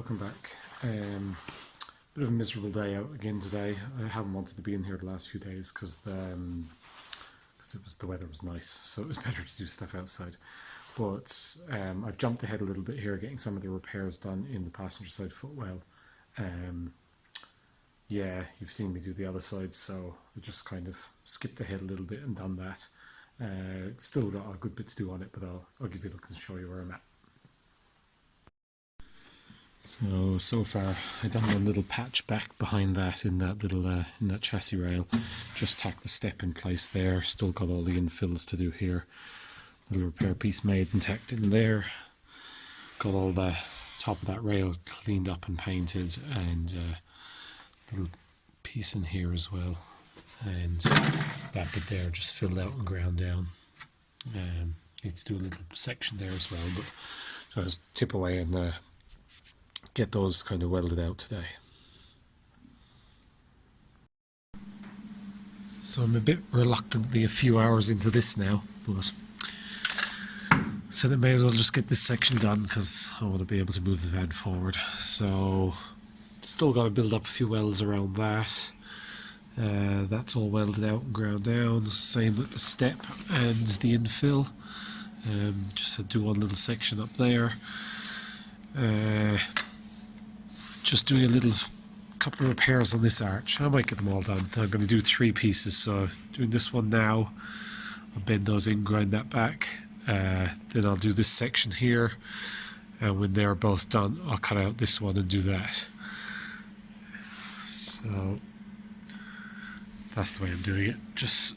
welcome back. Bit of a miserable day out again today. I haven't wanted to be in here the last few days because the weather was nice, so it was better to do stuff outside. But I've jumped ahead a little bit here, getting some of the repairs done in the passenger side footwell. Yeah, you've seen me do the other side, so I just kind of skipped ahead a little bit and done that. It's still got a good bit to do on it, but I'll give you a look and show you where I'm at. So far I've done a little patch back behind that in that little in that chassis rail. Just tacked the step in place there. Still got all the infills to do here. Little repair piece made and tacked in there. Got all the top of that rail cleaned up and painted, and little piece in here as well. And that bit there just filled out and ground down. Need to do a little section there as well, but so I'll just tip away and get those kind of welded out today. So I'm a bit reluctantly a few hours into this now, but so I may as well just get this section done because I want to be able to move the van forward. So still got to build up a few welds around that. That's all welded out and ground down. Same with the step and the infill. Just to do one little section up there. Just doing a little couple of repairs on this arch. I might get them all done. I'm going to do 3 pieces, so doing this one now. I'll bend those in, grind that back. Then I'll do this section here, and when they're both done I'll cut out this one and do that. So that's the way I'm doing it. Just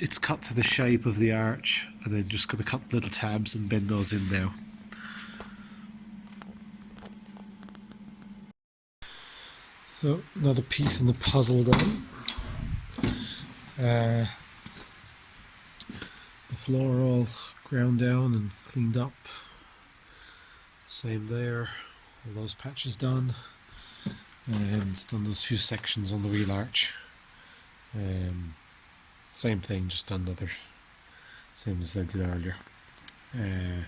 it's cut to the shape of the arch, and then just going to cut little tabs and bend those in now. So another piece in the puzzle done. The floor all ground down and cleaned up. Same there. All those patches done. And it's done those few sections on the wheel arch. Same thing, just done another same as I did earlier. I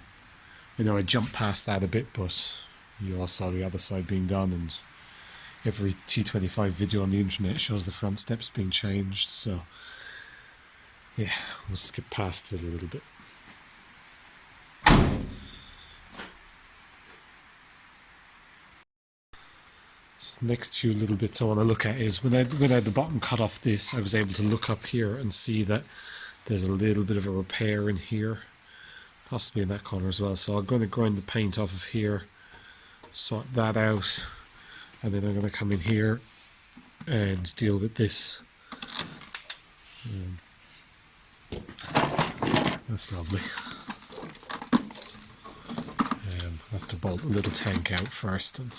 know I jumped past that a bit, but you all saw the other side being done, and every T25 video on the internet shows the front steps being changed, so yeah, we'll skip past it a little bit. So the next few little bits I want to look at is when I had the bottom cut off this, I was able to look up here and see that there's a little bit of a repair in here, possibly in that corner as well. So I'm going to grind the paint off of here, sort that out, and then I'm going to come in here and deal with this. That's lovely. I'll have to bolt a little tank out first and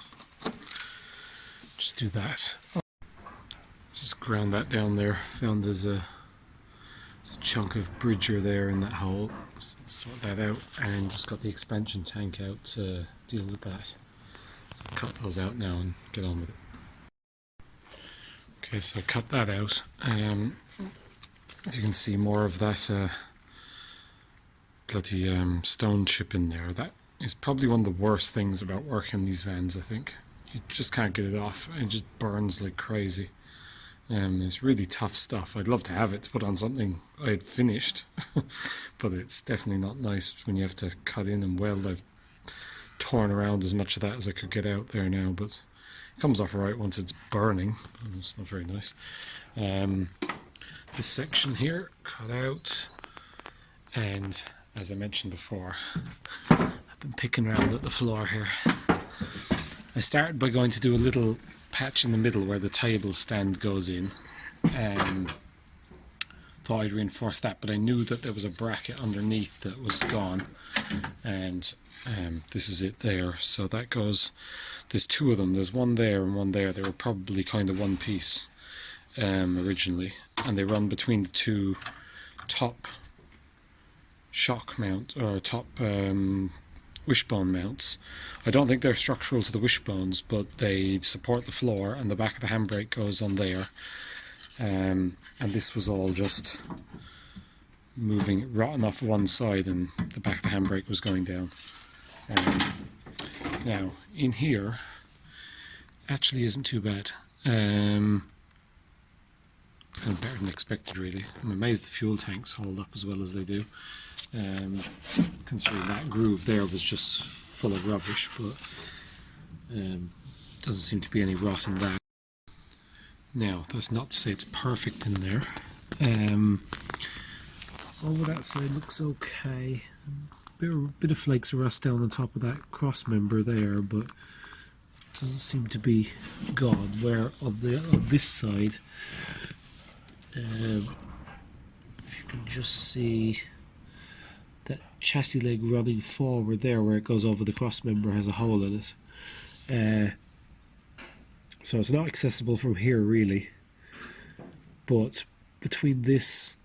just do that. Just ground that down there. Found there's a chunk of bridger there in that hole. So sort that out, and just got the expansion tank out to deal with that. So I'll cut those out now and get on with it. Okay, so I cut that out. As you can see, more of that bloody stone chip in there. That is probably one of the worst things about working on these vans, I think. You just can't get it off, and it just burns like crazy. It's really tough stuff. I'd love to have it to put on something I had finished, but it's definitely not nice when you have to cut in and weld. I've torn around as much of that as I could get out there now, but it comes off alright once it's burning. It's not very nice. This section here, cut out, and as I mentioned before, I've been picking around at the floor here. I started by going to do a little patch in the middle where the table stand goes in. Thought I'd reinforce that, but I knew that there was a bracket underneath that was gone, and this is it there. So that goes, there's 2 of them, there's one there and one there. They were probably kind of one piece originally, and they run between the 2 top shock mount, or top wishbone mounts. I don't think they're structural to the wishbones, but they support the floor, and the back of the handbrake goes on there. And this was all just moving, rotting off one side, and the back of the handbrake was going down. Now in here actually isn't too bad. And better than expected, really. I'm amazed the fuel tanks hold up as well as they do. Considering that groove there was just full of rubbish, but doesn't seem to be any rot in that. Now, that's not to say it's perfect in there. Over that side looks okay. Bit of flakes of rust down on top of that cross member there, but doesn't seem to be gone. Where on this side, if you can just see that chassis leg running forward there, where it goes over the cross member, has a hole in it. So it's not accessible from here really, but between this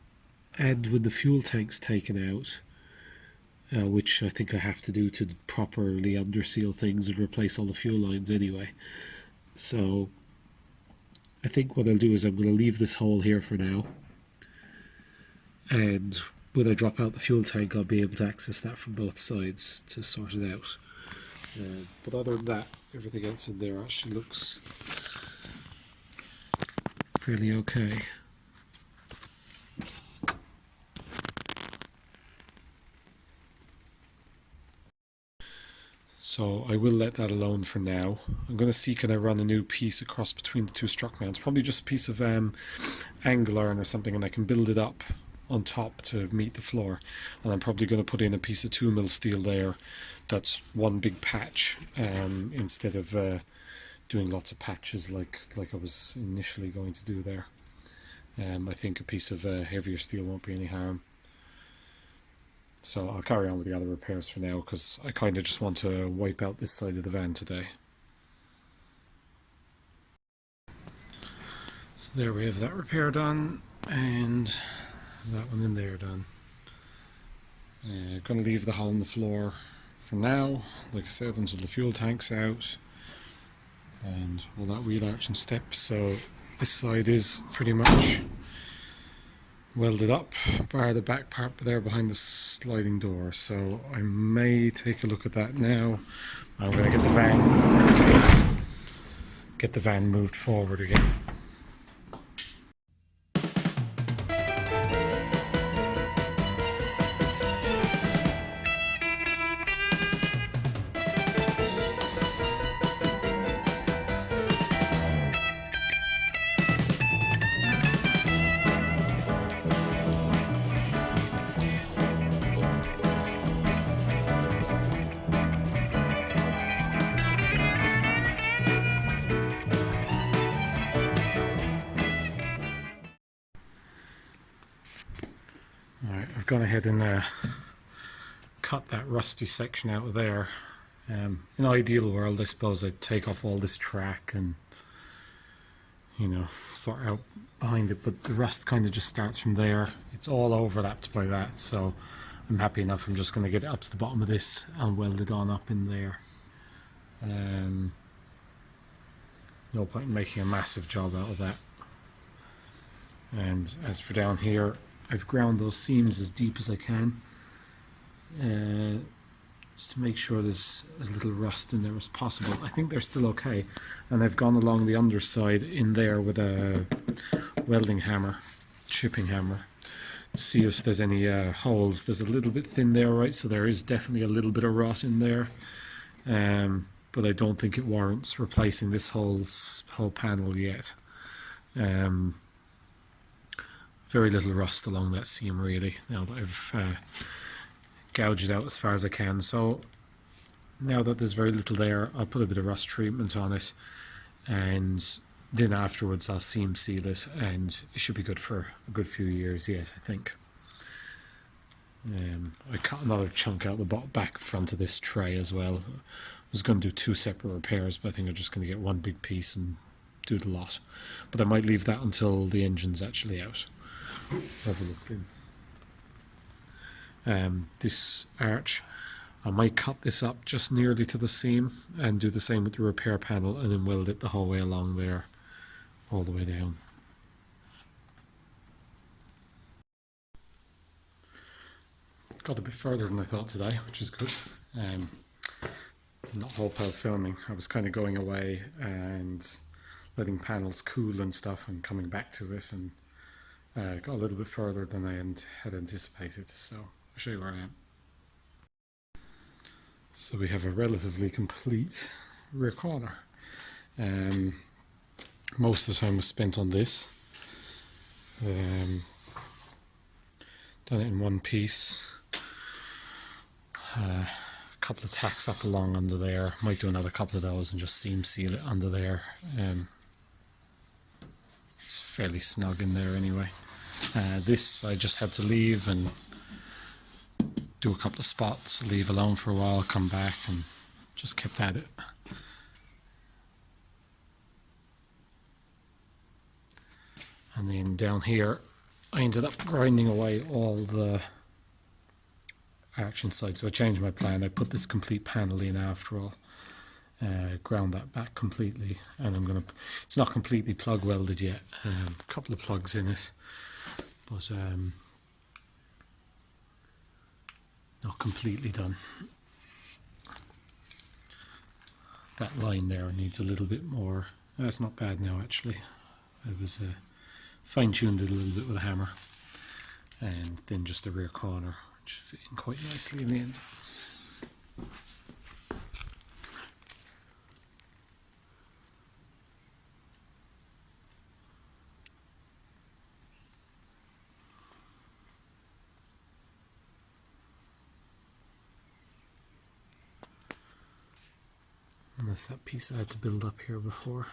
and with the fuel tanks taken out, which I think I have to do to properly underseal things and replace all the fuel lines anyway. So I think what I'll do is I'm going to leave this hole here for now, and when I drop out the fuel tank I'll be able to access that from both sides to sort it out. But other than that, everything else in there actually looks fairly okay. So I will let that alone for now. I'm going to see can I run a new piece across between the two struck mounts. Probably just a piece of angle iron or something, and I can build it up on top to meet the floor. And I'm probably going to put in a piece of 2mm steel there that's one big patch, instead of doing lots of patches like I was initially going to do there. I think a piece of heavier steel won't be any harm. So I'll carry on with the other repairs for now, because I kind of just want to wipe out this side of the van today. So there we have that repair done, and that one in there done. Going to leave the hole in the floor for now, like I said, until the fuel tank's out and all that wheel arch and step. So this side is pretty much welded up, bar the back part there behind the sliding door. So I may take a look at that now. I'm going to get the van moved forward again. Alright, I've gone ahead and cut that rusty section out of there. In an ideal world, I suppose I'd take off all this track and, you know, sort out behind it, but the rust kind of just starts from there. It's all overlapped by that, so I'm happy enough. I'm just going to get it up to the bottom of this and weld it on up in there. No point in making a massive job out of that. And as for down here, I've ground those seams as deep as I can, just to make sure there's as little rust in there as possible. I think they're still okay, and I've gone along the underside in there with a welding hammer, chipping hammer, to see if there's any holes. There's a little bit thin there, right, so there is definitely a little bit of rot in there, but I don't think it warrants replacing this whole panel yet. Very little rust along that seam really, now that I've gouged it out as far as I can. So now that there's very little there, I'll put a bit of rust treatment on it, and then afterwards I'll seam seal it, and it should be good for a good few years yet, I think. I cut another chunk out the back front of this tray as well. I was going to do two separate repairs, but I think I'm just going to get one big piece and do the lot. But I might leave that until the engine's actually out. Have a look in. This arch, I might cut this up just nearly to the seam and do the same with the repair panel, and then weld it the whole way along there, all the way down. Got a bit further than I thought today, which is good. not whole pile filming. I was kind of going away and letting panels cool and stuff and coming back to it, and got a little bit further than I had anticipated, so I'll show you where I am. So we have a relatively complete rear corner. Most of the time was spent on this. Done it in one piece. A couple of tacks up along under there. Might do another couple of those and just seam seal it under there. It's fairly snug in there anyway. This I just had to leave and do a couple of spots, leave alone for a while, come back, and just kept at it. And then down here I ended up grinding away all the arch inside, so I changed my plan. I put this complete panel in after all, ground that back completely, and I'm gonna, it's not completely plug welded yet, a couple of plugs in it, but not completely done. That line there needs a little bit more. That's not bad now actually. I was fine-tuned it a little bit with a hammer, and then just the rear corner, which fit in quite nicely in the end. And that's that piece I had to build up here before.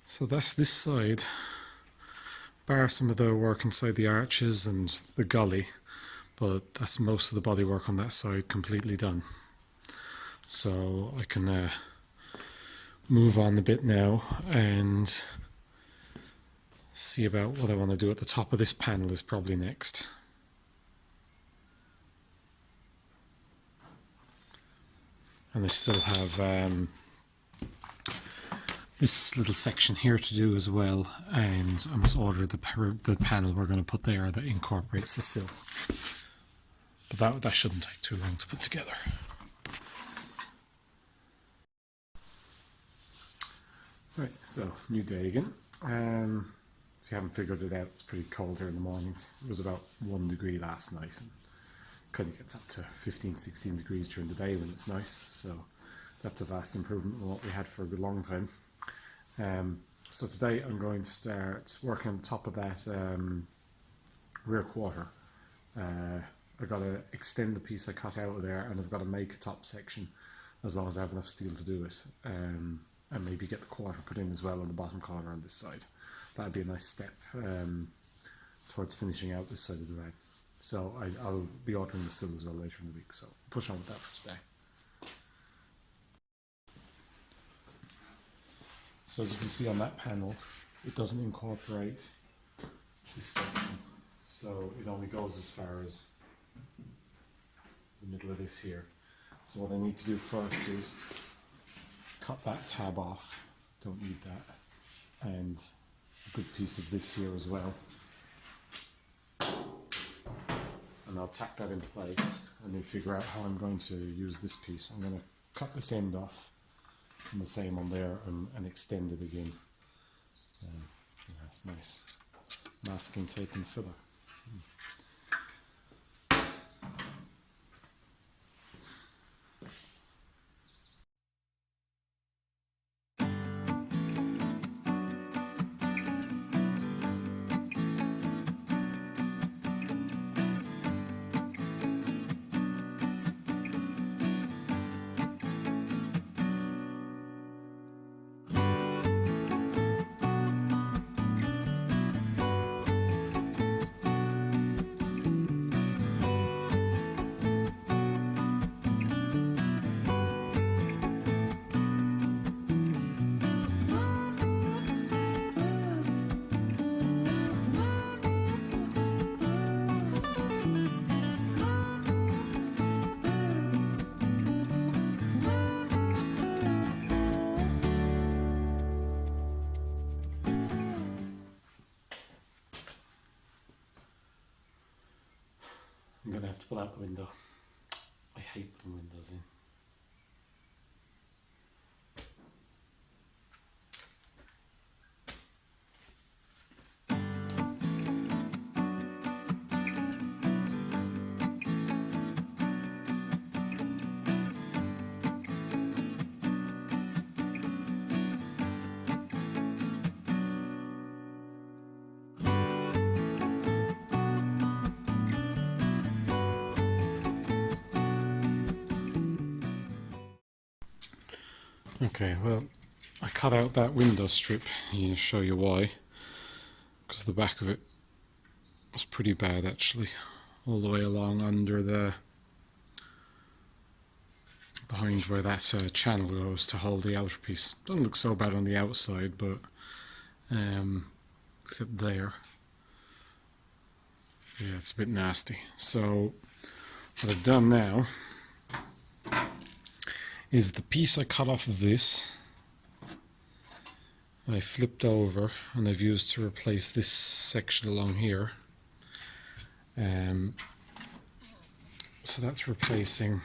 So that's this side, bar some of the work inside the arches and the gully, but that's most of the body work on that side completely done. So I can move on a bit now and see about what I want to do at the top of this panel is probably next. And I still have this little section here to do as well, and I must order the panel we're going to put there that incorporates the sill. But that shouldn't take too long to put together. Right, so new day again. If you haven't figured it out, it's pretty cold here in the mornings. It was about 1 degree last night, and kind of gets up to 15-16 degrees during the day when it's nice, so that's a vast improvement on what we had for a good long time. So today I'm going to start working on top of that rear quarter. I've got to extend the piece I cut out of there, and I've got to make a top section as long as I have enough steel to do it, and maybe get the quarter put in as well on the bottom corner on this side. That would be a nice step towards finishing out this side of the van. So I'll be ordering the sill as well later in the week, so push on with that for today. So as you can see on that panel, it doesn't incorporate this section, so it only goes as far as the middle of this here. So what I need to do first is cut that tab off, don't need that, and a good piece of this here as well. And I'll tack that in place and then figure out how I'm going to use this piece. I'm going to cut this end off and the same on there and extend it again. Yeah, that's nice. Masking tape and filler. I'm going to have to pull out the window. I hate putting windows in. Okay, well, I cut out that window strip. I'll show you why. Because the back of it was pretty bad actually. All the way along under the... behind where that channel goes to hold the outer piece. Doesn't look so bad on the outside, but... except there. Yeah, it's a bit nasty. So, what I've done now is the piece I cut off of this, I flipped over and I've used to replace this section along here. So that's replacing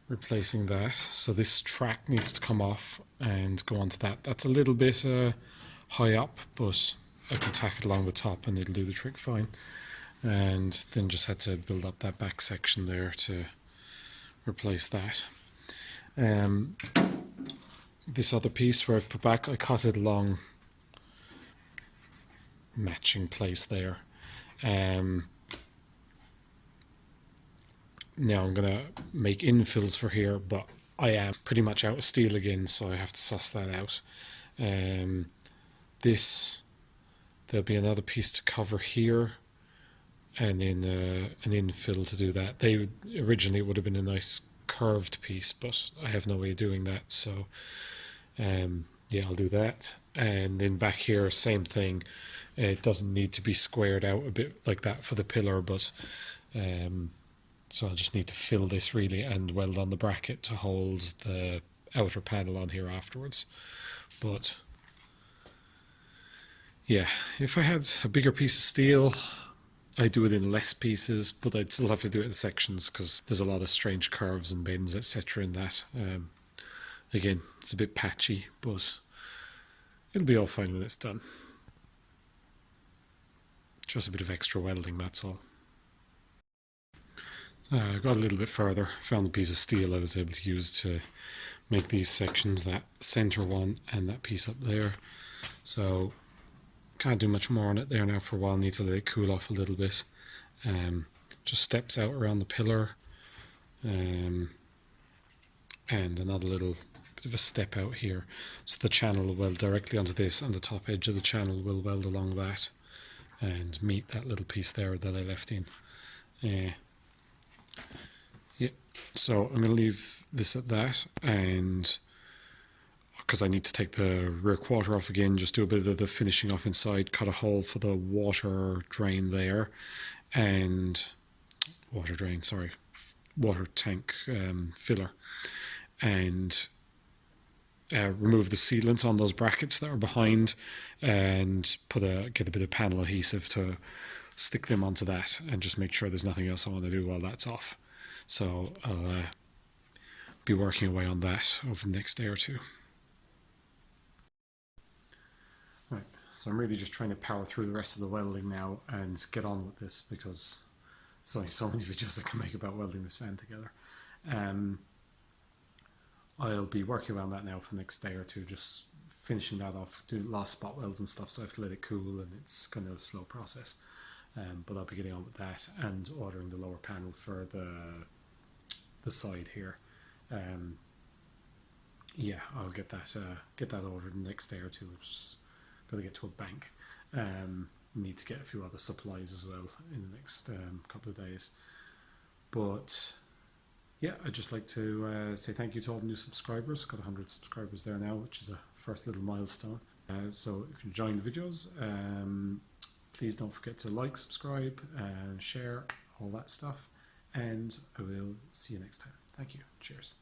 that. So this track needs to come off and go onto that. That's a little bit high up, but I can tack it along the top and it'll do the trick fine. And then just had to build up that back section there to replace that. This other piece where I've put back, I cut it along matching place there. Now I'm going to make infills for here, but I am pretty much out of steel again, so I have to suss that out. There'll be another piece to cover here, and then an infill to do that. Originally it would have been a nice curved piece, but I have no way of doing that, so yeah, I'll do that. And then back here, same thing. It doesn't need to be squared out a bit like that for the pillar, but so I'll just need to fill this really and weld on the bracket to hold the outer panel on here afterwards. But yeah, if I had a bigger piece of steel, I'd do it in less pieces, but I'd still have to do it in sections because there's a lot of strange curves and bends, etc. in that. Again, it's a bit patchy, but it'll be all fine when it's done. Just a bit of extra welding, that's all. I got a little bit further, found a piece of steel I was able to use to make these sections, that center one and that piece up there. So can't do much more on it there now for a while, need to let it cool off a little bit. Just steps out around the pillar, and another little bit of a step out here. So the channel will weld directly onto this, and the top edge of the channel will weld along that and meet that little piece there that I left in. Yeah, so I'm going to leave this at that, and because I need to take the rear quarter off again, just do a bit of the finishing off inside, cut a hole for the water drain there, and water tank filler, and remove the sealant on those brackets that are behind, and get a bit of panel adhesive to stick them onto that, and just make sure there's nothing else I want to do while that's off. So I'll be working away on that over the next day or two. Right, so I'm really just trying to power through the rest of the welding now and get on with this, because there's only so many videos I can make about welding this van together. I'll be working around that now for the next day or two, just finishing that off, doing last spot welds and stuff, so I have to let it cool, and it's kind of a slow process. But I'll be getting on with that and ordering the lower panel for the side here. Yeah, I'll get that ordered in the next day or two. Just got to get to a bank. Need to get a few other supplies as well in the next couple of days. But yeah, I'd just like to say thank you to all the new subscribers. Got 100 subscribers there now, which is a first little milestone. So if you're enjoying the videos, please don't forget to like, subscribe, and share, all that stuff. And I will see you next time. Thank you. Cheers.